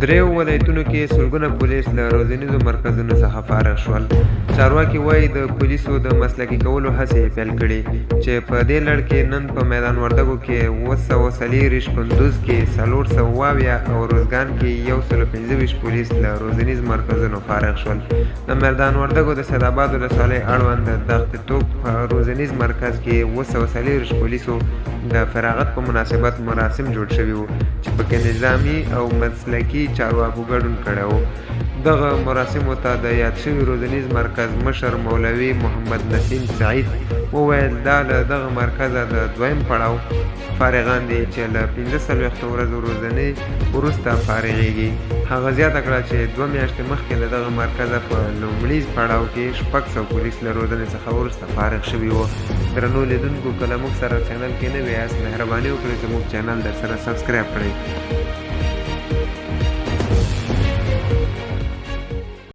دریو ولایتونو کې سلګونه پولیس له روزنیزو مرکزونو څخه فارغ شول. چارواکي وایي د پولیسو د مسلکي کولو هڅې پیل کړي چې په دې لړ کې نن په میدان وردګو کې 240 کندوز کې 422 او روزګان کې 125 پولیس له روزنیز مرکزونو فارغ شول. د میدان وردګو د سیدآباد ولسوالۍ اړوند د دښت توپ په روزنیز مرکز کې 240 پولیسو د فراغت په مناسبت مراسم جوړ شوي وو چې پکې نظامي او مسلکي چارواکو ګډون کړی و. دغه مراسمو ته د یاد شوي روزنیز مرکز مشر مولوي محمد نسیم سعید وویل دا له دغه مرکزه د دویم پړاو فارغان دي چې له 45 ورځو روزنې وروسته فارغېږي. هغه زیاته کړه چې 2 میاشتې مخکې له دغه مرکزه په لومړي پړاو کې 600 پولیس له روزنې څخه وروسته فارغ شوي وو. درنو لیدونکو، که له موږ سره چینل کې نوي یاست، مهرباني وکړئ زموږ چینل در سره سبسکرایب کړئ.